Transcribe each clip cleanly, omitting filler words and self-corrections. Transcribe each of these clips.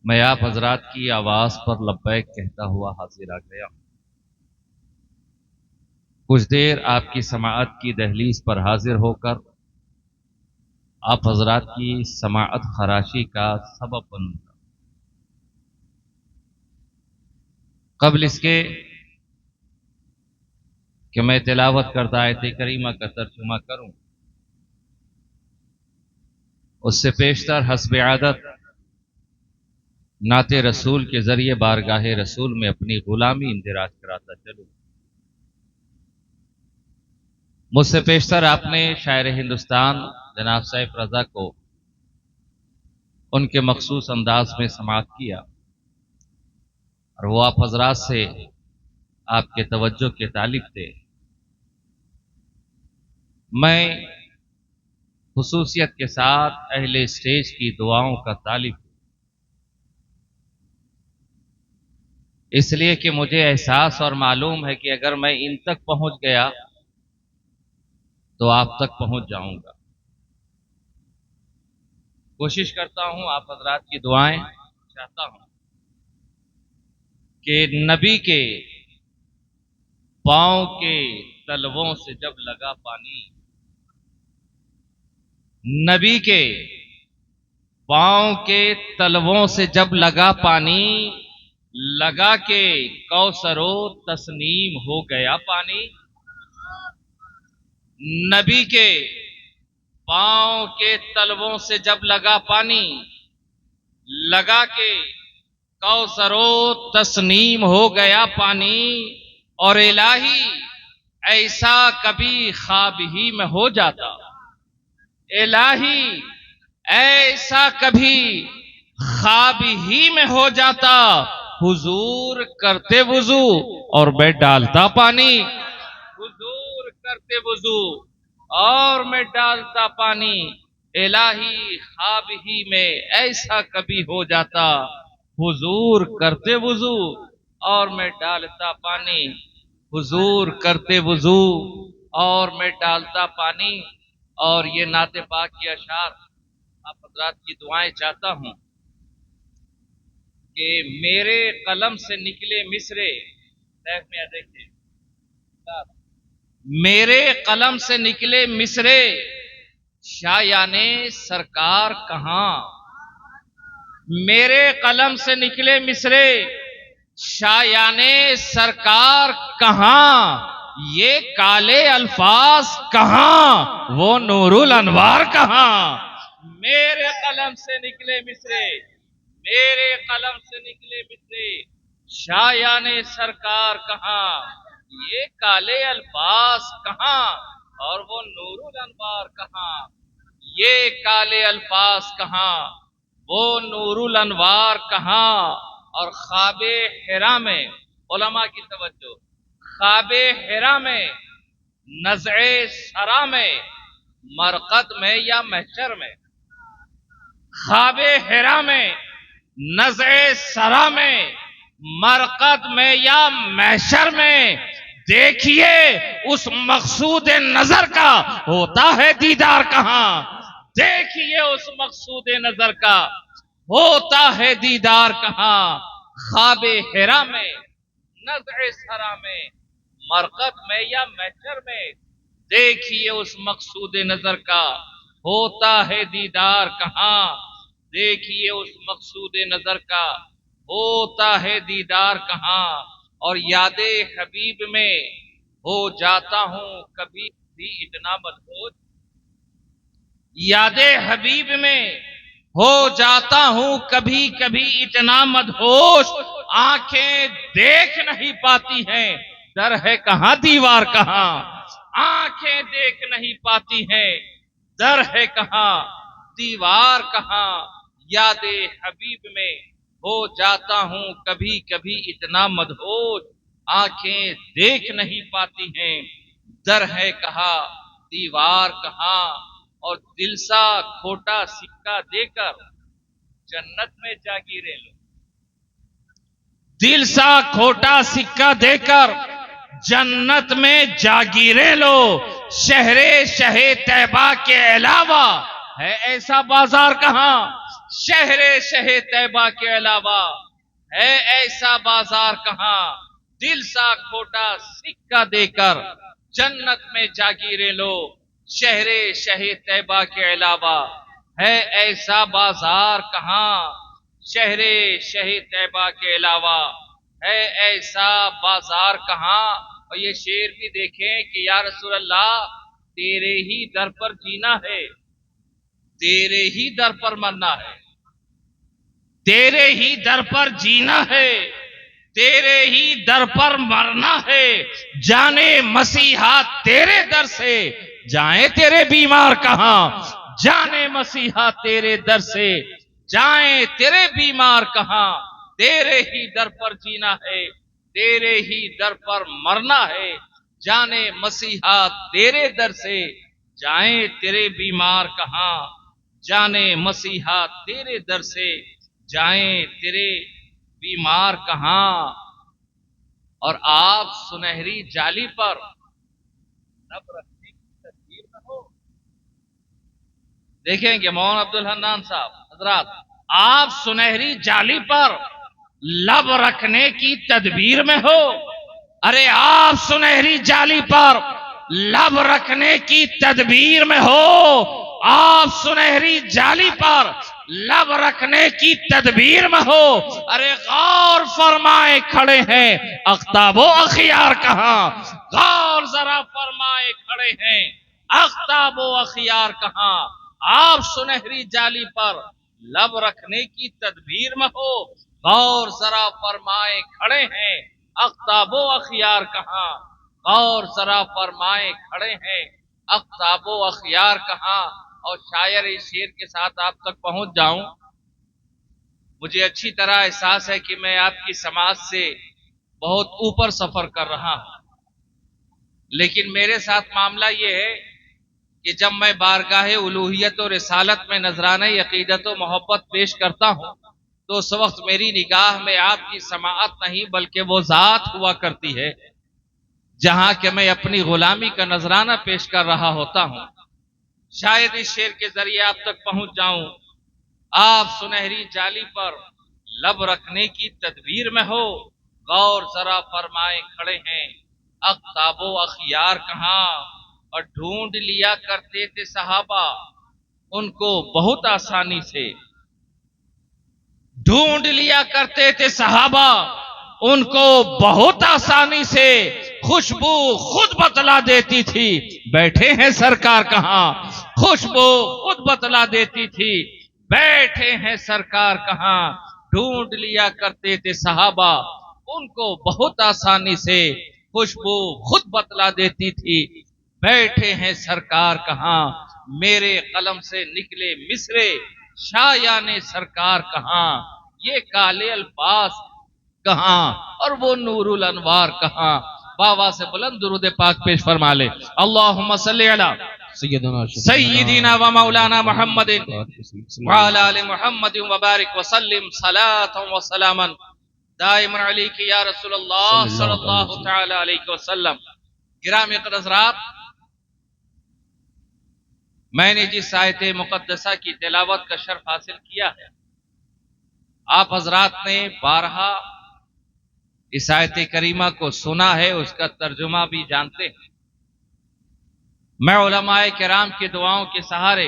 मैं आप हजरात की आवाज पर लब्बैक कहता हुआ हाजिर आ गया। कुछ देर आपकी समाअत की दहलीज पर हाजिर होकर आप हजरात की समाअत खराशी का सबब बनूंगा। कबल इसके कि मैं तिलावत करता आयत करीमा का तर्जुमा करूं, उससे पेशतर हस्ब आदत नाते रसूल के जरिए बारगाहे रसूल में अपनी गुलामी इंदिराज कराता चलूं। मुझसे पेशतर आपने शायर हिंदुस्तान जनाब सैफ रजा को उनके मखसूस अंदाज में समाअत किया और वो आप हजरात से आपके तवज्जो के तालिब थे। मैं खुसूसियत के साथ अहले स्टेज की दुआओं का तालिब हूं, इसलिए कि मुझे एहसास और मालूम है कि अगर मैं इन तक पहुंच गया तो आप तक पहुंच जाऊंगा। कोशिश करता हूं, आप हजरात की दुआएं चाहता हूं कि नबी के पांव के तलवों से जब लगा पानी, नबी के पांव के तलवों से जब लगा पानी, लगा के कौसरो तस्नीम हो गया पानी। नबी के पांव के तलवों से जब लगा पानी, लगा के कौसरो तस्नीम हो गया पानी। और इलाही ऐसा कभी ख्वाब ही में हो जाता, इलाही ऐसा कभी ख्वाब ही में हो जाता, हुजूर करते वुजू और मैं डालता पानी। हुजूर करते वुजू और मैं डालता पानी, इलाही ख्वाब ही में ऐसा कभी हो जाता, हुजूर करते वुजू और मैं डालता पानी। हुजूर करते वुजू और मैं डालता पानी। और ये नाते पाक के अशार आप हजरात की दुआएं चाहता हूं कि मेरे कलम से निकले मिसरे, में देखिए, मेरे कलम से निकले मिसरे शायाने सरकार कहां। मेरे कलम से निकले मिसरे शायाने सरकार कहां, ये काले अल्फाज कहां, वो नूरुल अनवार कहां। मेरे कलम से निकले मिसरे, मेरे कलम से निकले मिसरे शायाने सरकार कहां, ये काले अल्फाज कहां और वो नूरुल अनवार कहां। ये काले अल्फाज कहां, वो नूरुल अनवार कहां। और ख्वाबे हिरा में, उलमा की तवज्जो, ख्वाबे हिरा में, नज़े सरा में, मरकद में या महशर में, ख्वाबे हिरा में, नज़े सरा में, मरकद में या महशर में, देखिए उस मकसूद नजर का होता है दीदार कहां। देखिए उस मकसूद नजर का होता है दीदार कहां। ख्वाबे हिरा में, नज़े सरा में, मरकद में या महशर में, देखिए उस मकसूद नजर का होता है दीदार कहां। देखिए उस मकसूद नजर का होता है दीदार कहां। और यादे हबीब में हो जाता हूं कभी भी इतना मदहोश, यादे हबीब में हो जाता हूं कभी कभी इतना मदहोश। आंखें देख नहीं पाती हैं, डर है कहां दीवार कहां। आंखें देख नहीं पाती हैं, डर है कहां दीवार कहां। यादे हबीब में हो जाता हूं कभी कभी इतना मदहोश। आंखें देख नहीं पाती हैं, डर है कहां दीवार कहां। और दिल सा खोटा सिक्का देकर जन्नत में जागीरे लो, दिल सा खोटा सिक्का देकर जन्नत में जागीरे लो। शहरे शहे तैबा के अलावा है ऐसा बाजार कहां। शहरे शहे तैबा के अलावा है ऐसा बाजार कहां, दिल सा खोटा सिक्का देकर जन्नत में जागीरे लो। शहरे शहे तैबा के अलावा है ऐसा बाजार कहां, शहरे शहे तैबा के अलावा है ऐसा बाजार कहां। और ये शेर भी देखें कि या रसूल अल्लाह, तेरे ही दर पर जीना है, तेरे ही दर पर मरना है, तेरे ही दर पर जीना है, तेरे ही दर पर मरना है। जाने मसीहा तेरे दर से जाए तेरे बीमार कहां, जाने मसीहा तेरे दर से जाए तेरे बीमार कहां। तेरे ही दर पर जीना है, तेरे ही दर पर मरना है। जाने मसीहा तेरे दर से जाए तेरे बीमार कहां, जाने मसीहा तेरे दर से जाए तेरे बीमार कहां। और आप सुनहरी जाली पर रब रखने की तदबीर में हो। देखेंगे मौलाना अब्दुल हन्नान साहब हजरात, आप सुनहरी जाली पर लब रखने की तदबीर में हो। अरे आप सुनहरी जाली पर लब रखने की तदबीर में हो, आप सुनहरी जाली पर लब रखने की तदबीर में हो। अरे गौर फरमाए खड़े हैं अख्ताबो अखियार कहां, गौर जरा फरमाए खड़े हैं अख्ताबो अखियार कहां। आप सुनहरी जाली पर लब रखने की तदबीर में हो, गौर जरा फरमाए खड़े हैं अख्ताबो अखियार कहां, गौर जरा फरमाए खड़े हैं अख्ताबो अखियार कहां। और शायर इस शेर के साथ आप तक पहुंच जाऊं, मुझे अच्छी तरह एहसास है कि मैं आपकी समाज से बहुत ऊपर सफर कर रहा हूं, लेकिन मेरे साथ मामला यह है कि जब मैं बारगाहे उलूहियत और रिसालत में नजराने अकीदत और मोहब्बत पेश करता हूं, तो उस वक्त मेरी निगाह में आपकी समाअत नहीं बल्कि वो जात हुआ करती है जहां के मैं अपनी गुलामी का नजराना पेश कर रहा होता हूं। शायद इस शेर के जरिए आप तक पहुंच जाऊं। आप सुनहरी जाली पर लब रखने की तदबीर में हो, गौर जरा फरमाए खड़े हैं अख्ताबो अखियार कहां। और ढूंढ लिया करते थे सहाबा उनको बहुत आसानी से, ढूंढ लिया करते थे सहाबा उनको बहुत आसानी से। खुशबू खुद बतला देती थी बैठे हैं सरकार कहां, खुशबू खुद बतला देती थी बैठे हैं सरकार कहां। ढूंढ लिया करते थे सहाबा उनको बहुत आसानी से, खुशबू खुद बतला देती थी बैठे हैं सरकार कहां। मेरे कलम से निकले मिसरे शायाने सरकार कहां, ये काले अल्फाज कहां और वो नूरुल अनवार कहां। बाबा से बुलंद दुरूद पाक पेश फरमा ले। अल्लाहुम्मा सल्ली अला सय्यिदिना व मौलाना मुहम्मदिन व अला आलि मुहम्मदिन व बारिक व सल्लिम सलातन व सलामन दाइमन अलैका या रसूलल्लाह सल्लल्लाहु तआला अलैहि वसल्लम। गिरामी हज़रात, मैंने जिस आयत मुक़द्दसा की तिलावत का शर्फ हासिल किया है, आप हजरात ने बारहा इस आयत करीमा को सुना है, उसका तर्जुमा भी जानते हैं। मैं उलमाए किराम की दुआओं के सहारे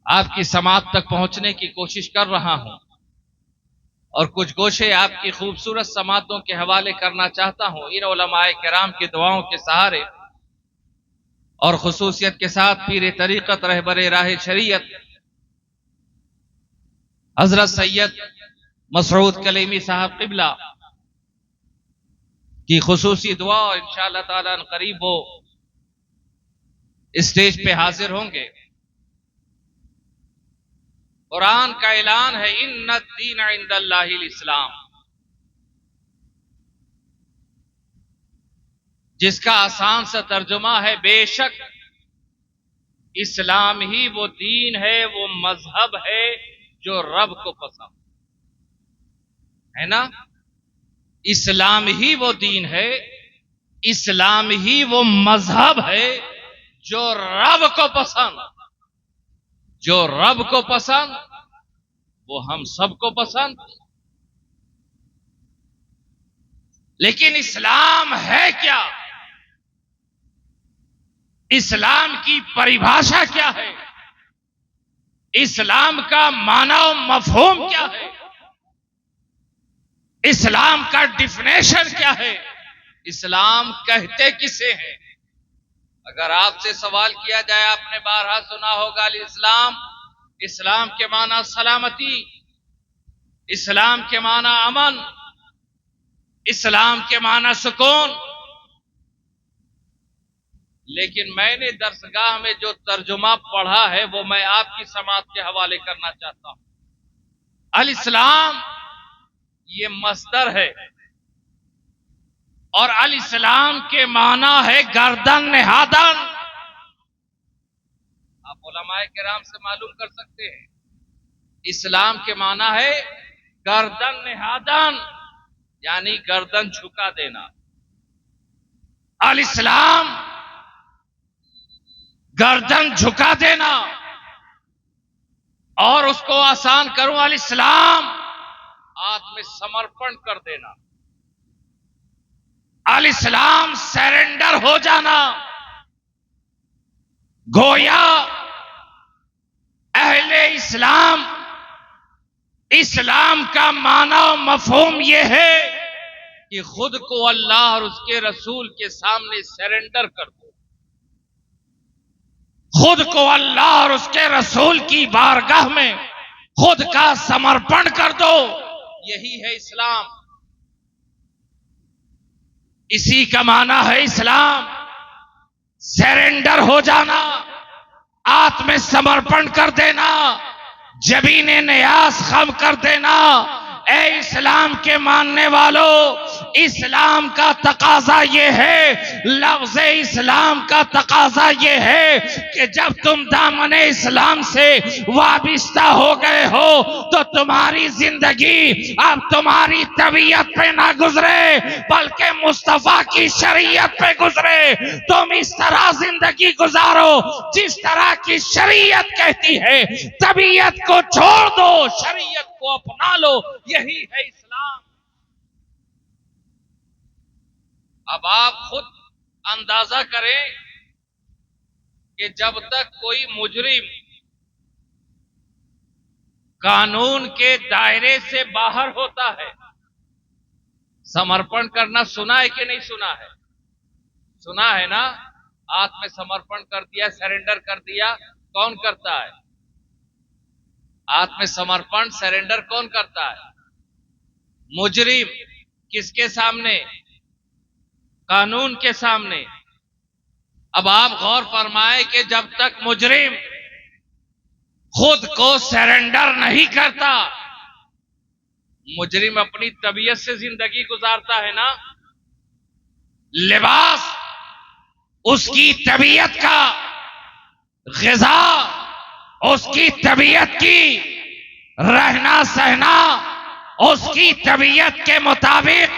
आपकी समात तक पहुंचने की कोशिश कर रहा हूं और कुछ गोशे आपकी खूबसूरत समातों के हवाले करना चाहता हूं। इन उलमाए किराम की दुआओं के सहारे और खुसूसियत के साथ पीर तरीक़त रहबरे राह शरीयत हजरत सैयद मसऊद कलीमी साहब क़िबला की खुसूसी दुआ इंशाअल्लाह ताला करीब वो स्टेज पे हाजिर होंगे। कुरान का ऐलान है इन्ना दीन इंदल्लाहिल इस्लाम, जिसका आसान सा तर्जुमा है बेशक इस्लाम ही वो दीन है, वो मजहब है जो रब को पसंद है ना। इस्लाम ही वो दीन है, इस्लाम ही वो मजहब है जो रब को पसंद। जो रब को पसंद वो हम सबको पसंद। लेकिन इस्लाम है क्या? इस्लाम की परिभाषा क्या है? इस्लाम का मानव मफहूम क्या है? इस्लाम का डिफिनेशन क्या है? इस्लाम कहते किसे हैं? अगर आपसे सवाल किया जाए, आपने बारहा सुना होगा इस्लाम, इस्लाम के माना सलामती, इस्लाम के माना अमन, इस्लाम के माना सुकून। लेकिन मैंने दरसगाह में जो तर्जुमा पढ़ा है वो मैं आपकी समाअत के हवाले करना चाहता हूं। अल इस्लाम ये मस्दर है और अल इस्लाम के माना है गर्दन निहादन। आप उलमाए किराम से मालूम कर सकते हैं, इस्लाम के माना है गर्दन निहादन, यानी गर्दन झुका देना। अल इस्लाम गर्दन झुका देना, और उसको आसान करूं, अल इस्लाम आत्मसमर्पण कर देना, अल इस्लाम सरेंडर हो जाना। गोया अहले इस्लाम, इस्लाम का मानव मफहूम यह है कि खुद को अल्लाह और उसके रसूल के सामने सरेंडर कर दो, खुद को अल्लाह और उसके रसूल की बारगाह में खुद का समर्पण कर दो। यही है इस्लाम, इसी का माना है इस्लाम। सरेंडर हो जाना, आत्मसमर्पण कर देना, जबीने नियाज खम कर देना। ए इस्लाम के मानने वालों, इस्लाम का तकाजा यह है, लफ्ज़ इस्लाम का तकाजा यह है कि जब तुम दामने इस्लाम से वाबिस्ता हो गए हो तो तुम्हारी जिंदगी अब तुम्हारी तबीयत पे ना गुजरे बल्कि मुस्तफा की शरीयत पे गुजरे। तुम इस तरह जिंदगी गुजारो जिस तरह की शरीयत कहती है। तबीयत को छोड़ दो, शरीयत को अपना लो, यही है इस्लाम। अब आप खुद अंदाजा करें कि जब तक कोई मुजरिम कानून के दायरे से बाहर होता है, समर्पण करना सुना है कि नहीं सुना है? सुना है ना? आत्मसमर्पण कर दिया, सरेंडर कर दिया। कौन करता है आत्मसमर्पण, सरेंडर? कौन करता है? मुजरिम। किसके सामने? कानून के सामने। अब आप गौर फरमाए कि जब तक मुजरिम खुद को सरेंडर नहीं करता, मुजरिम अपनी तबीयत से जिंदगी गुजारता है ना। लिबास उसकी तबीयत का, ग़िज़ा उसकी तबीयत की, रहना सहना उसकी तबीयत के मुताबिक,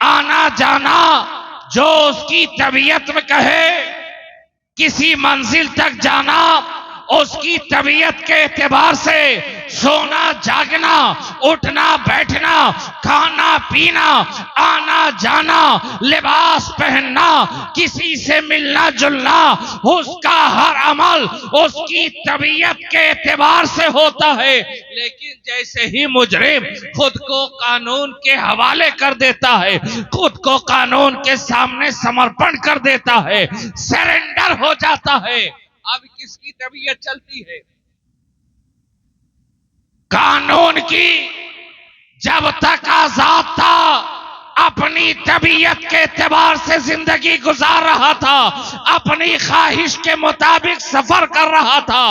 आना जाना जो उसकी तबीयत में कहे, किसी मंजिल तक जाना उसकी तबीयत के एतबार से, सोना जागना, उठना बैठना, खाना पीना, आना जाना, लिबास पहनना, किसी से मिलना जुलना, उसका हर अमल उसकी तबीयत के एतबार से होता है। लेकिन जैसे ही मुजरिम खुद को कानून के हवाले कर देता है, खुद को कानून के सामने समर्पण कर देता है, सरेंडर हो जाता है, अब किसकी तबीयत चलती है? कानून की। जब तक आजाद था, अपनी तबीयत के एतबार से जिंदगी गुजार रहा था, अपनी ख्वाहिश के मुताबिक सफर कर रहा था,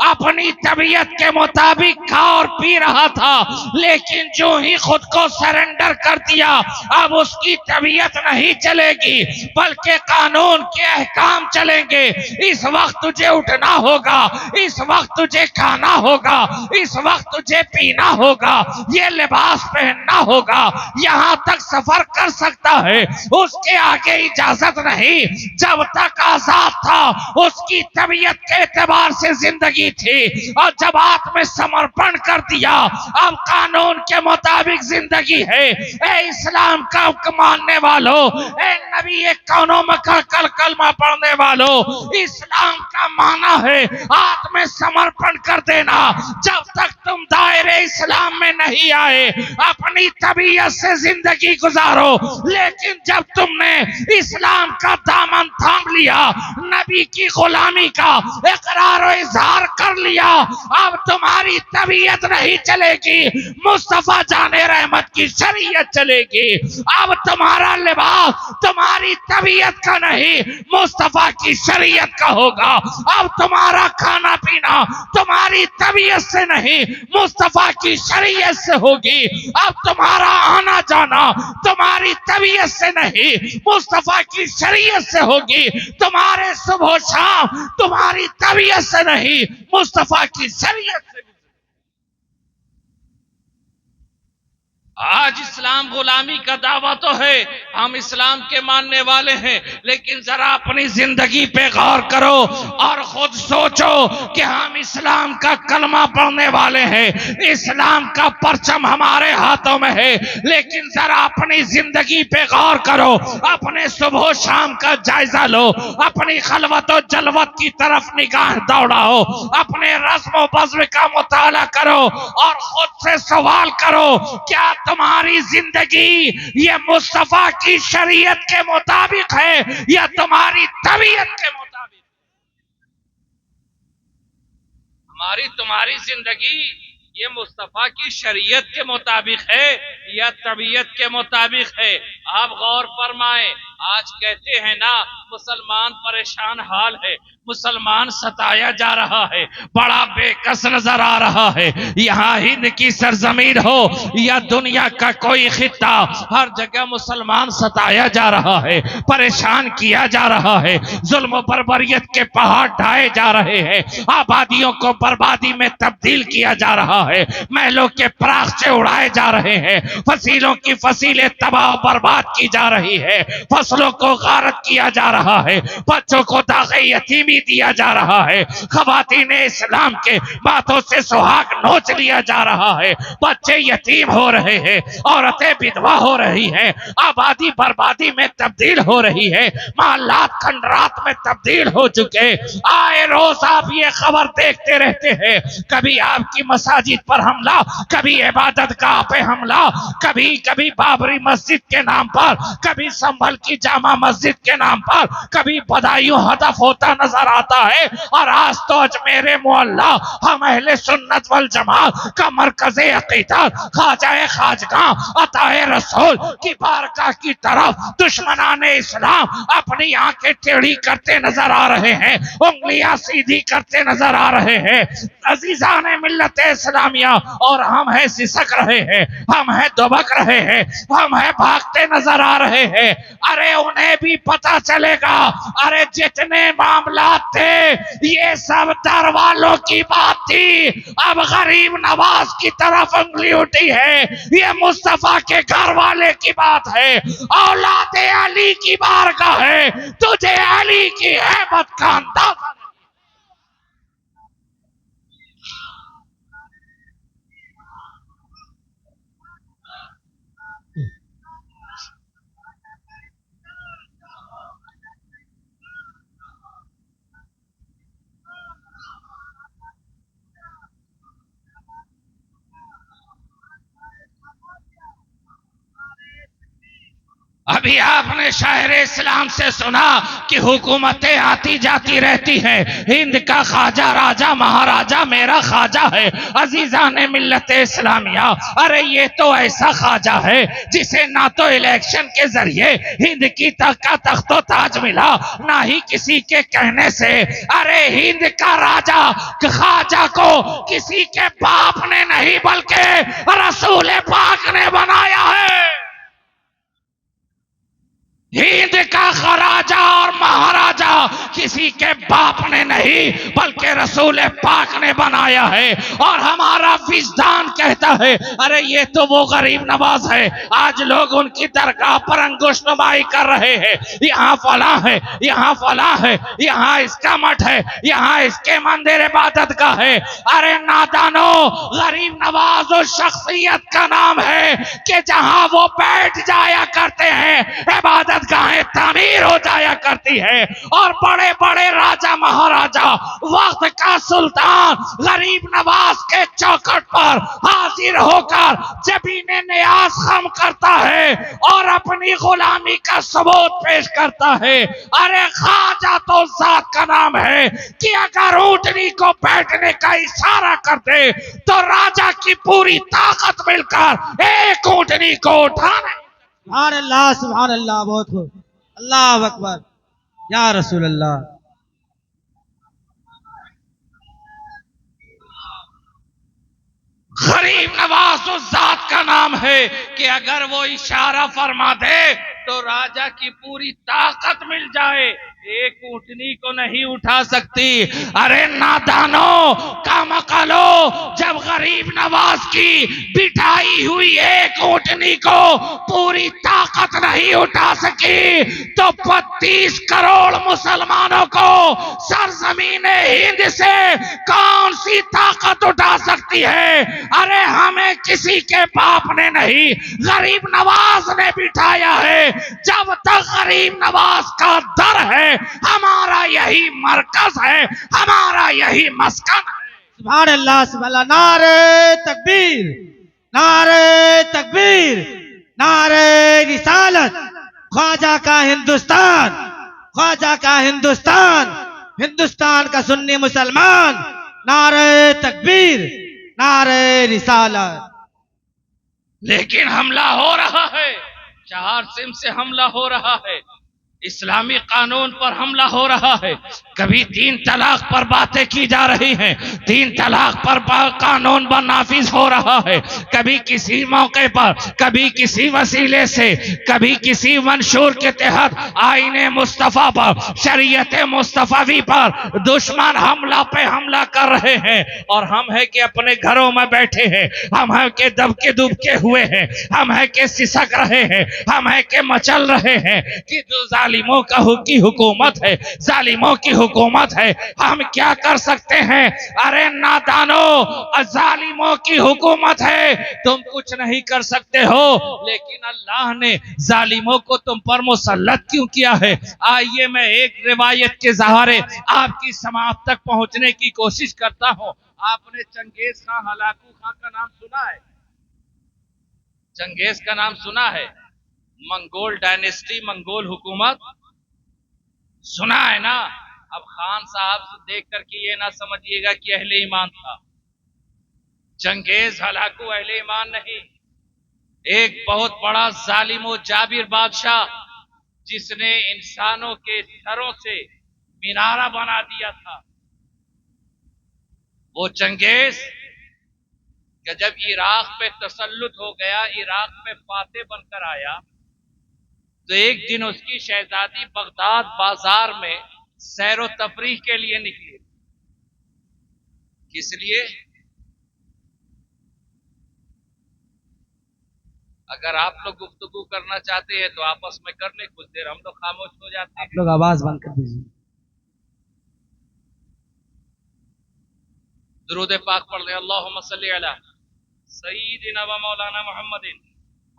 अपनी तबीयत के मुताबिक खा और पी ही रहा था, लेकिन जो ही खुद को सरेंडर कर दिया, अब उसकी तबीयत नहीं चलेगी बल्कि कानून के अहकाम चलेंगे। इस वक्त तुझे उठना होगा, इस वक्त तुझे खाना होगा, इस वक्त तुझे पीना होगा, ये लिबास पहनना होगा, यहां तक सफर कर सकता है, उसके आगे इजाजत नहीं। जब तक आजाद था उसकी तबीयत के एतबार से जिंदगी थी, और जब आत्मसमर्पण कर दिया अब कानून के मुताबिक जिंदगी है। ए इस्लाम का मानने वालों, ए नबी कौनों में का कलमा पढ़ने वालों, इस्लाम का माना है आत्मसमर्पण कर देना। जब तक तुम दायरे इस्लाम में नहीं आए अपनी तबीयत से जिंदगी गुजारो, लेकिन जब तुमने इस्लाम का दामन थाम लिया, नबी की गुलामी का इकरार और इजहार कर लिया, अब तुम्हारी तबीयत नहीं चलेगी, मुस्तफा जाने रहमत की शरीयत चलेगी। अब तुम्हारा लिबास तुम्हारी तबीयत का नहीं, मुस्तफा की शरीयत का होगा। अब तुम्हारा खाना पीना तुम्हारी तबीयत से नहीं, मुस्तफा की शरीयत से होगी। अब तुम्हारा आना जाना तुम्हारी तबीयत से नहीं, मुस्तफा की शरीयत से होगी। तुम्हारे सुबह शाम तुम्हारी तबीयत से नहीं, मुस्तफा की शरीयत से। आज इस्लाम गुलामी का दावा तो है, हम इस्लाम के मानने वाले हैं, लेकिन जरा अपनी जिंदगी पे गौर करो और खुद सोचो कि हम इस्लाम का कलमा पढ़ने वाले हैं, इस्लाम का परचम हमारे हाथों में है, लेकिन जरा अपनी जिंदगी पे गौर करो, अपने सुबह शाम का जायजा लो, अपनी खलवत और जलवत की तरफ निगाह दौड़ाओ, अपने रस्म बज़्म का मुताला करो और खुद से सवाल करो, क्या तुम्हारी जिंदगी ये मुस्तफा की शरीयत के मुताबिक है या तुम्हारी तबीयत के मुताबिक? हमारी तुम्हारी जिंदगी ये मुस्तफा की शरीयत के मुताबिक है या तबीयत के मुताबिक है? आप गौर फरमाएं। आज कहते हैं ना मुसलमान परेशान हाल है, मुसलमान सताया जा रहा है, बड़ा बेकस नजर आ रहा है। यहाँ हिंद की सरजमीन हो या दुनिया का कोई खित्ता, हर जगह मुसलमान सताया जा रहा है, परेशान किया जा रहा है, जुल्म बर्बरियत के पहाड़ ढाए जा रहे हैं, आबादियों को बर्बादी में तब्दील किया जा रहा है, महलों के परागचे उड़ाए जा रहे हैं, फसीलों की फसीलें तबाह बर्बाद की जा रही है, फसलों को गारत किया जा रहा है, बच्चों को दागे यतीमी दिया जा रहा है, खवातीन इस्लाम के बातों से सुहाग नोच लिया जा रहा है, बच्चे यतीम हो रहे हैं, औरतें विधवा हो रही हैं, आबादी बर्बादी में तब्दील हो रही है, महल्लात खंडरात में तब्दील हो चुके। आए रोज आप ये खबर देखते रहते हैं, कभी आपकी मसाजिद पर हमला, कभी इबादत गाह पे हमला, कभी कभी बाबरी मस्जिद के नाम पर, कभी संभल की जामा मस्जिद के नाम पर, कभी बदायूं हदफ होता नजर आता है। और आज तो अजमेर मोहल्ला हम अहले सुन्नत वल जमात का मरकज़े अक़ीदत ख्वाजा खाजगाह अताए रसूल की बारगाह की तरफ दुश्मनाने इस्लाम अपनी आंखें टेढ़ी करते नजर आ रहे हैं, उंगलियां सीधी करते नजर आ रहे हैं। अजीजाने मिल्लत इस्लामिया, और हम है सिसक रहे हैं, हम है दुबक रहे हैं, हम है भागते नजर आ रहे हैं। अरे उन्हें भी पता चलेगा, अरे जितने मामला थे ये सब दर वालों की बात थी, अब गरीब नवाज की तरफ उंगली उठी है, ये मुस्तफा के घर वाले की बात है, औलादे अली की बारगाह है, तुझे अली की हैबत का अंदाजा। अभी आपने शायर इस्लाम से सुना कि हुकूमतें आती जाती रहती हैं, हिंद का ख्वाजा राजा महाराजा मेरा ख्वाजा है। अजीजाने मिल्लत इस्लामिया, अरे ये तो ऐसा ख्वाजा है जिसे ना तो इलेक्शन के जरिए हिंद की का तख्तो ताज मिला, ना ही किसी के कहने से। अरे हिंद का राजा ख्वाजा को किसी के बाप ने नहीं बल्कि है, रसूल पाक ने बनाया है। हिंद का खराजा और महाराजा किसी के बाप ने नहीं बल्कि रसूल पाक ने बनाया है। और हमारा विजदान कहता है अरे ये तो वो गरीब नवाज है, आज लोग उनकी दरगाह पर अंगुश नुमाई कर रहे हैं, यहाँ फला है, यहाँ फला है, यहाँ इसका मठ है, यहाँ इसके मंदिर इबादत का है। अरे नादानो, गरीब नवाज उस शख्सियत का नाम है कि जहां वो बैठ जाया करते हैं इबादत गाहें तामीर हो जाया करती है। और बड़े बड़े राजा महाराजा, वक्त का सुल्तान गरीब नवाज के चौखट पर हाजिर होकर जबीने नियाज खम करता है और अपनी गुलामी का सबूत पेश करता है। अरे ख्वाजा तो जात का नाम है कि अगर ऊंटनी को बैठने का इशारा कर दे तो राजा की पूरी ताकत मिलकर एक ऊंटनी को उठाने। सुभान अल्लाह, बहुत खूब, अल्लाह अकबर, या रसूल अल्लाह। गरीब नवाज उस जात का नाम है कि अगर वो इशारा फरमा दे तो राजा की पूरी ताकत मिल जाए, एक ऊंटनी को नहीं उठा सकती। अरे नादानो, कामकालो, जब गरीब नवाज की बिठाई हुई एक ऊंटनी को पूरी ताकत नहीं उठा सकी तो 32 करोड़ मुसलमानों को सरजमीन हिंद से कौन सी ताकत उठा सकती है? अरे हमें किसी के बाप ने नहीं, गरीब नवाज ने बिठाया है। जब तक गरीब नवाज का दर है हमारा यही मरकज है, हमारा यही मस्कन है। सुभान अल्लाह, सुभान अल्लाह। नारे तकबीर, नारे तकबीर, नारे रिसालत। ख्वाजा का हिंदुस्तान, ख्वाजा का हिंदुस्तान, हिंदुस्तान का सुन्नी मुसलमान। नारे तकबीर, नारे रिसालत। लेकिन हमला हो रहा है, 4 सिम से हमला हो रहा है, इस्लामी कानून पर हमला हो रहा है। कभी 3 तलाक पर बातें की जा रही हैं, 3 तलाक पर कानून नाफिज हो रहा है। कभी किसी मौके पर, कभी किसी वसीले से, कभी किसी मंशूर के तहत आईने मुस्तफा पर, शरीयत मुस्तफावी पर दुश्मन हमला पे हमला कर रहे हैं। और हम है कि अपने घरों में बैठे हैं, हम है कि दबके दुबके हुए हैं, हम है कि सिसक रहे हैं, हम है कि मचल रहे हैं कि जो जालिमों की हुकूमत है, जालिमों की हुकूमत है, हम क्या कर सकते हैं? अरे नादानो, जालिमों की हुकूमत है, तुम कुछ नहीं कर सकते हो, लेकिन अल्लाह ने जालिमों को तुम पर मुसल्लत क्यों किया है? आइए मैं एक रिवायत के सहारे आपकी समाप्त तक पहुंचने की कोशिश करता हूं। आपने चंगेज खां हलाकू खां का नाम सुना है? चंगेज का नाम सुना है? मंगोल डायनेस्टी, मंगोल हुकूमत सुना है ना? अब खान साहब से देख करके ये ना समझिएगा कि अहले ईमान था। चंगेज हलाकू अहले ईमान नहीं, एक बहुत बड़ा जालिम व जाबिर बादशाह जिसने इंसानों के सरों से मीनारा बना दिया था। वो चंगेज कि जब इराक पे तसल्लुत हो गया, इराक पे फातेह बनकर आया, तो एक दिन उसकी शहजादी बगदाद बाजार में सैर व तफरीह के लिए निकली। किस लिए? अगर आप लोग गुफ्तगू करना चाहते हैं तो आपस में कर ले, कुछ देर हम लोग खामोश हो जाते हैं। आप लोग आवाज बंद कर दीजिए। दुरूद पाक पढ़ ले। अल्लाहुम्मा सल्ली अला सय्यिदिना व मौलाना मुहम्मदिन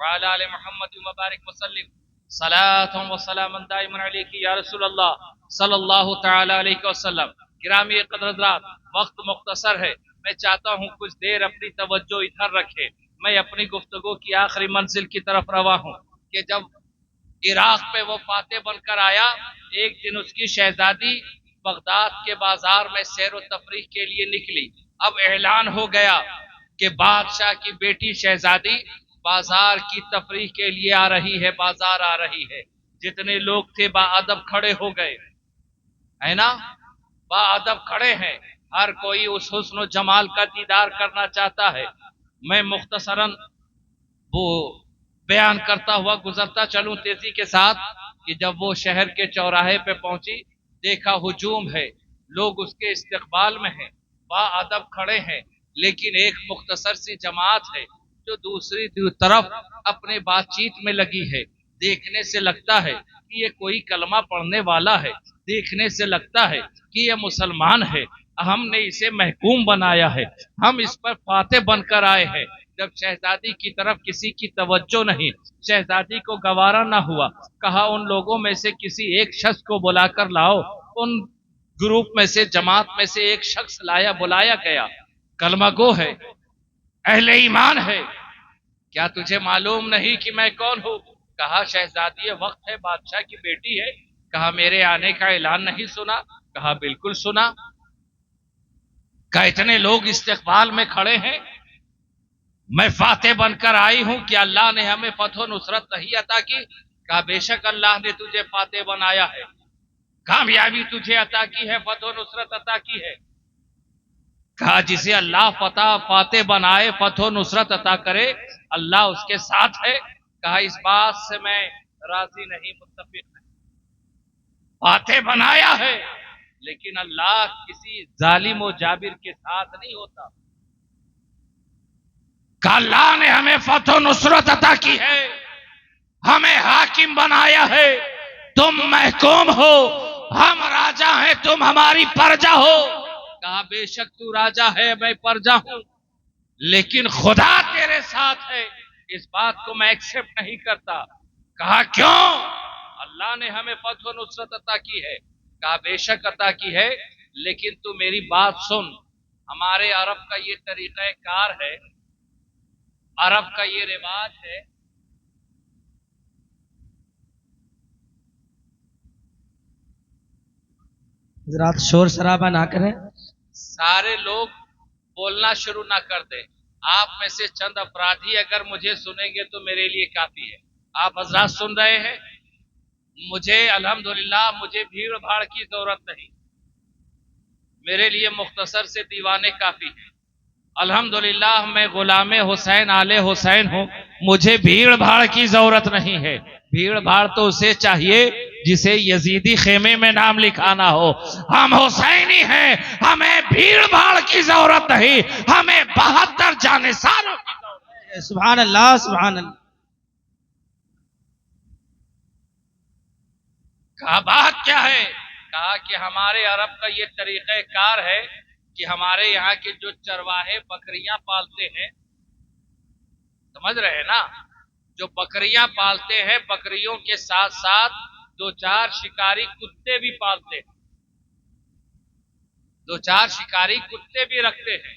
व अला आलि मुहम्मद व बारिक व सल्लिम सलातुन व सलामुन दाइमुन अलैका या रसूल अल्लाह सल्लल्लाहु तआला अलैहि वसल्लम। गिरामी क़द्र हज़रात, वक्त मुख्तसर है, मैं चाहता हूं कुछ देर अपनी तवज्जो इधर रखे। मैं अपनी गुफ्तगू की आखिरी मंजिल की तरफ रवा हूं कि जब इराक पे वो फातेह बनकर आया, एक दिन उसकी शहजादी बगदाद के बाजार में सैर व तफरीह के लिए निकली। अब ऐलान हो गया कि बादशाह की बेटी शहजादी बाजार की तफरीह के लिए आ रही है, बाजार आ रही है। जितने लोग थे बाअदब खड़े हो गए, है ना, बाअदब खड़े हैं। हर कोई उस हुस्न व जमाल का दीदार करना चाहता है। मैं मुख्तसरन वो बयान करता हुआ गुजरता चलूं तेजी के साथ कि जब वो शहर के चौराहे पे पहुंची, देखा हुजूम है, लोग उसके इस्तकबाल में हैं, बाअदब खड़े हैं, लेकिन एक मुख्तसर सी जमात है जो दूसरी तरफ अपने बातचीत में लगी है। देखने से लगता है कि ये कोई कलमा पढ़ने वाला है, देखने से लगता है कि ये मुसलमान है, हमने इसे महकूम बनाया है, हम इस पर फाते बनकर आए हैं। जब शहजादी की तरफ किसी की तवज्जो नहीं, शहजादी को गवारा ना हुआ, कहा उन लोगों में से किसी एक शख्स को बुलाकर लाओ। उन ग्रुप में से, जमात में से एक शख्स बुलाया गया, कलमा गो है, अहले ईमान है। क्या तुझे मालूम नहीं कि मैं कौन हूं? कहा शहजादी ये वक्त है, बादशाह की बेटी है। कहा मेरे आने का ऐलान नहीं सुना? कहा बिल्कुल सुना। कहा इतने लोग इस्तकबाल में खड़े हैं, मैं फाते बनकर आई हूं कि अल्लाह ने हमें फतह नुसरत नहीं अता की? कहा बेशक अल्लाह ने तुझे फाते बनाया है, कामयाबी तुझे अता की है, फतह नुसरत अता की है। कहा जिसे अल्लाह फाते बनाए, फतह नुसरत अता करे, अल्लाह उसके साथ है। कहा इस बात से मैं राजी नहीं, मुत्तफिक नहीं। फाते बनाया है, लेकिन अल्लाह किसी जालिम और जाबिर के साथ नहीं होता। कहा अल्लाह ने हमें फतह नुसरत अता की है, हमें हाकिम बनाया है, तुम महकूम हो, हम राजा हैं, तुम हमारी प्रजा हो। कहा बेशक तू राजा है, मैं प्रजा हूं, लेकिन खुदा तेरे साथ है, इस बात को मैं एक्सेप्ट नहीं करता। कहा क्यों? अल्लाह ने हमें फतह नुसरत अता की है। कहा बेशक अता की है, लेकिन तू मेरी बात सुन, हमारे अरब का ये तरीका कार है, अरब का ये रिवाज है, हजरात शोर शराबा ना करें। सारे लोग बोलना शुरू ना कर दें। आप में से चंद अपराधी अगर मुझे सुनेंगे तो मेरे लिए काफी है। आप हजरात सुन रहे हैं? मुझे अल्हम्दुलिल्लाह मुझे भीड़ भाड़ की जरूरत नहीं, मेरे लिए मुख्तसर से दीवाने काफी हैं। अल्हम्दुलिल्लाह मैं गुलामे हुसैन आले हुसैन हूं, मुझे भीड़ भाड़ की जरूरत नहीं है। भीड़ भाड़ तो उसे चाहिए जिसे यजीदी खेमे में नाम लिखाना हो। हम हुसैनी हैं, हमें भीड़ भाड़ की जरूरत नहीं, हमें 72 जानिसारों की जरूरत है। सुभान अल्लाह, सुभान अल्लाह। कहा बात क्या है? कहा कि हमारे अरब का ये तरीक़ा कार है कि हमारे यहाँ के जो चरवाहे बकरियां पालते हैं, समझ रहे हैं ना, जो बकरियां पालते हैं, बकरियों के साथ साथ 2-4 शिकारी कुत्ते भी पालते हैं, 2-4 शिकारी कुत्ते भी रखते हैं।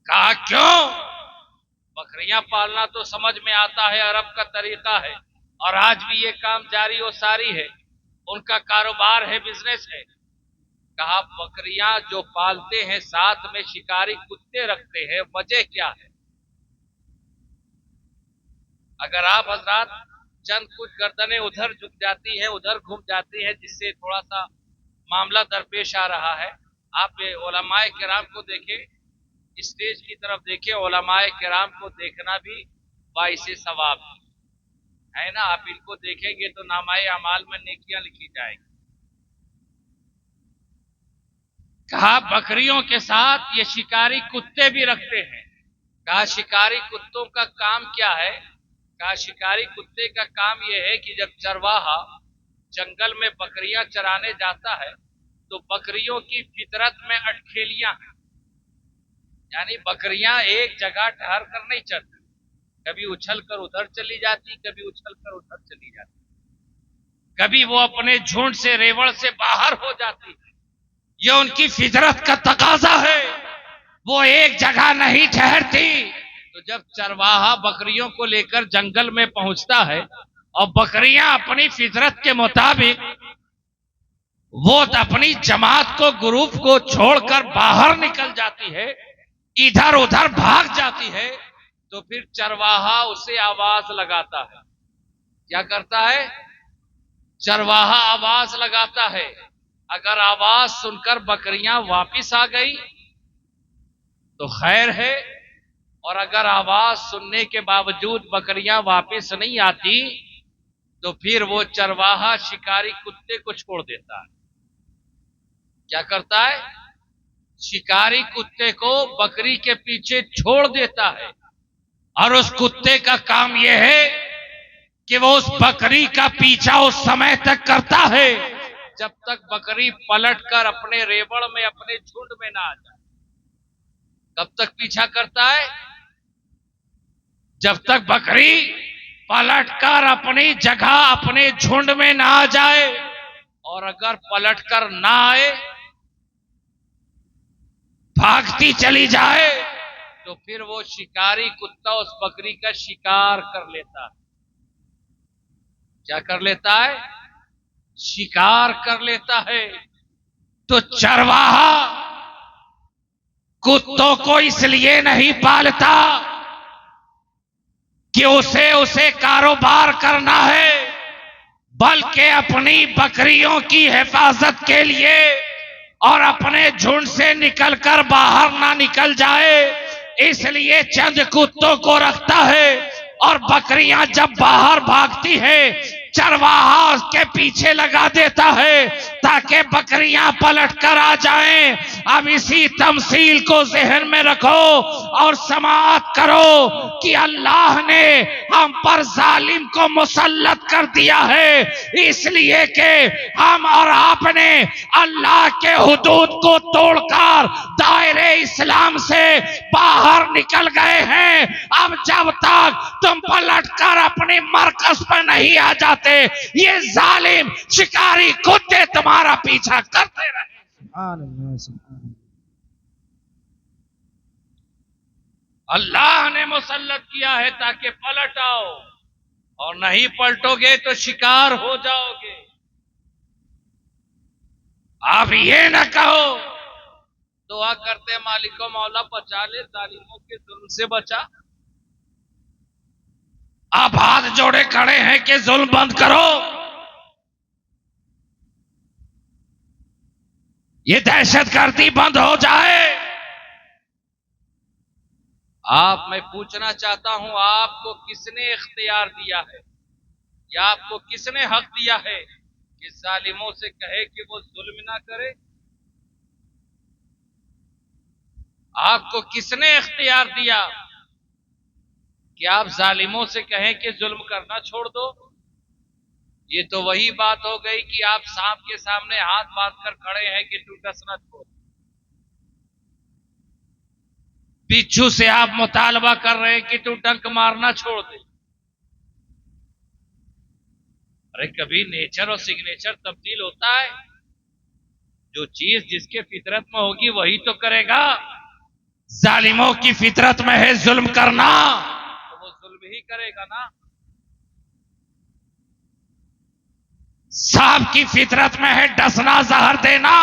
कहा क्यों? बकरियां पालना तो समझ में आता है, अरब का तरीका है, और आज भी ये काम जारी और सारी है, उनका कारोबार है, बिजनेस है। कहा बकरियां जो पालते हैं साथ में शिकारी कुत्ते रखते हैं, वजह क्या है? अगर आप हजरात चंद कुछ गर्दनें उधर झुक जाती है, उधर घूम जाती है, जिससे थोड़ा सा मामला दरपेश आ रहा है, आप उलमाए किराम को देखें, स्टेज की तरफ देखें, उलमाए किराम को देखना भी बाइसे सवाब है ना। आप इनको देखेंगे तो नामाए अमाल में नेकियां लिखी जाएगी। कहा बकरियों के साथ ये शिकारी कुत्ते भी रखते हैं। कहा शिकारी कुत्तों का काम क्या है? कहा शिकारी कुत्ते का काम यह है कि जब चरवाहा जंगल में बकरियां चराने जाता है तो बकरियों की फितरत में अटखेलियां हैं, यानी बकरियां एक जगह ठहर कर नहीं चलती, कभी उछल कर उधर चली जाती, कभी उछल कर उधर चली जाती, कभी वो अपने झुंड से, रेवड़ से बाहर हो जाती। ये उनकी फितरत का तकाजा है, वो एक जगह नहीं ठहरती। तो जब चरवाहा बकरियों को लेकर जंगल में पहुंचता है और बकरियां अपनी फितरत के मुताबिक वो अपनी जमात को, ग्रुप को छोड़कर बाहर निकल जाती है, इधर उधर भाग जाती है, तो फिर चरवाहा उसे आवाज लगाता है। क्या करता है? चरवाहा आवाज लगाता है। अगर आवाज सुनकर बकरियां वापिस आ गई तो खैर है, और अगर आवाज सुनने के बावजूद बकरियां वापस नहीं आती तो फिर वो चरवाहा शिकारी कुत्ते को छोड़ देता है। क्या करता है? शिकारी कुत्ते को बकरी के पीछे छोड़ देता है और उस कुत्ते का काम यह है कि वो उस बकरी का पीछा उस समय तक करता है जब तक बकरी पलटकर अपने रेवड़ में, अपने झुंड में ना आ जाए। कब तक पीछा करता है? जब तक बकरी पलटकर अपनी जगह, अपने झुंड में ना आ जाए। और अगर पलटकर ना आए, भागती चली जाए, तो फिर वो शिकारी कुत्ता उस बकरी का शिकार कर लेता है। क्या कर लेता है? शिकार कर लेता है। तो चरवाहा कुत्तों को इसलिए नहीं पालता कि उसे कारोबार करना है, बल्कि अपनी बकरियों की हिफाजत के लिए और अपने झुंड से निकलकर बाहर ना निकल जाए, इसलिए चंद कुत्तों को रखता है। और बकरियां जब बाहर भागती है, चरवाहा उसके पीछे लगा देता है ताकि बकरियां पलटकर आ जाएं। अब इसी तमसील को जहन में रखो और समाअत करो कि अल्लाह ने हम पर जालिम को मुसल्लत कर दिया है इसलिए कि हम और आपने अल्लाह के हुदूद को तोड़कर दायरे इस्लाम से बाहर निकल गए हैं। अब जब तक तुम पलटकर अपने मरकज पर नहीं आ जाते, ये जालिम शिकारी कुत्ते तुम्हारा पीछा करते रहे। सुभान अल्लाह, सुभान अल्लाह। अल्लाह ने मुसल्लत किया है ताकि पलट आओ, और नहीं पलटोगे तो शिकार हो जाओगे। आप ये न कहो, दुआ करते मालिको मौला बचा ले, जालिमों के जुल्म से बचा। आप हाथ जोड़े खड़े हैं कि जुल्म बंद करो। ये दहशतगर्दी बंद हो जाए। मैं पूछना चाहता हूं, आपको किसने इख्तियार दिया है या आपको किसने हक दिया है कि जालिमों से कहे कि वो जुल्म ना करे? आपको किसने इख्तियार दिया कि आप जालिमों से कहें कि जुल्म करना छोड़ दो? ये तो वही बात हो गई कि आप सांप के सामने हाथ बांधकर खड़े हैं कि तू डसना छोड़। बिच्छू से आप मुतालबा कर रहे हैं कि तू डंक मारना छोड़ दे। अरे कभी नेचर और सिग्नेचर तब्दील होता है? जो चीज जिसके फितरत में होगी वही तो करेगा। जालिमों की फितरत में है जुल्म करना, तो वो जुल्म ही करेगा ना। सांप की फितरत में है डसना, जहर देना।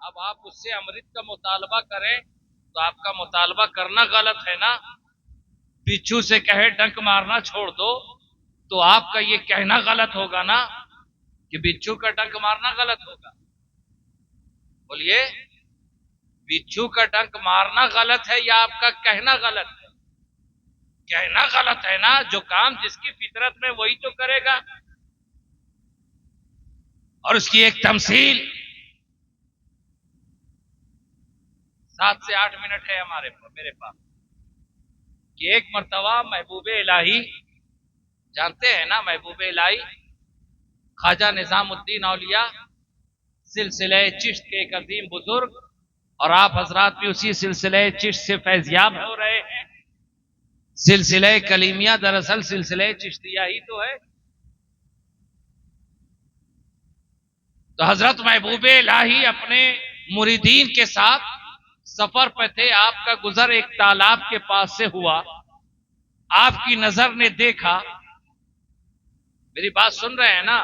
अब आप उससे अमृत का मुतालबा करें तो आपका मुतालबा करना गलत है ना। बिच्छू से कहे डंक मारना छोड़ दो तो आपका ये कहना गलत होगा ना कि बिच्छू का डंक मारना गलत होगा। बोलिए, बिच्छू का डंक मारना गलत है या आपका कहना गलत है? कहना गलत है ना। जो काम जिसकी फितरत में वही तो करेगा। और उसकी एक तमसील 7 से 8 मिनट है मेरे पास कि एक मर्तबा महबूबे इलाही, जानते हैं ना महबूबे इलाही ख्वाजा निजामुद्दीन औलिया सिलसिले चिश्त के एक अजीम बुजुर्ग, और आप हजरात भी उसी सिलसिले चिश्त से फैज़याब हो रहे हैं। सिलसिले कलीमिया दरअसल सिलसिले चिश्तिया ही तो है। तो हजरत महबूबे इलाही अपने मुरीदीन के साथ सफर पे थे। आपका गुजर एक तालाब के पास से हुआ। आपकी नजर ने देखा, मेरी बात सुन रहे हैं ना?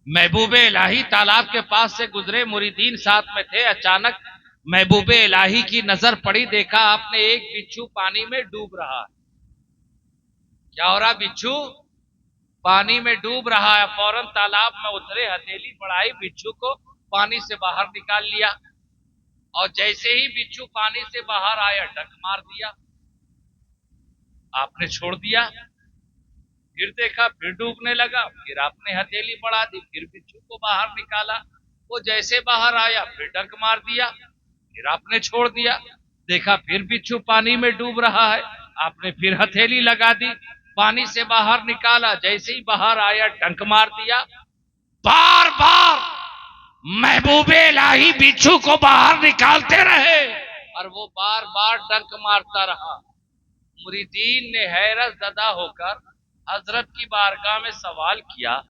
महबूबे इलाही तालाब के पास से गुजरे, मुरीदीन साथ में थे। अचानक महबूबे इलाही की नजर पड़ी, देखा आपने एक बिच्छू पानी में डूब रहा है। क्या हो रहा? बिच्छू पानी में डूब रहा है। फौरन तालाब में उतरे, हथेली बढ़ाई, बिच्छू को पानी से बाहर निकाल लिया। और जैसे ही बिच्छू पानी से बाहर आया डंक मार दिया, आपने छोड़ दिया। फिर देखा, फिर डूबने लगा, फिर आपने हथेली बढ़ा दी, फिर बिच्छू को बाहर निकाला। वो जैसे बाहर आया फिर डंक मार दिया, फिर आपने छोड़ दिया। देखा फिर बिच्छू पानी में डूब रहा है, आपने फिर हथेली लगा दी, पानी से बाहर निकाला, जैसे ही बाहर आया डंक मार दिया। बार बार महबूबे इलाही बिच्छू को बाहर निकालते रहे और वो बार बार डंक मारता रहा। मुरीदीन ने हैरत ज़दा होकर हजरत की बारगाह में सवाल किया,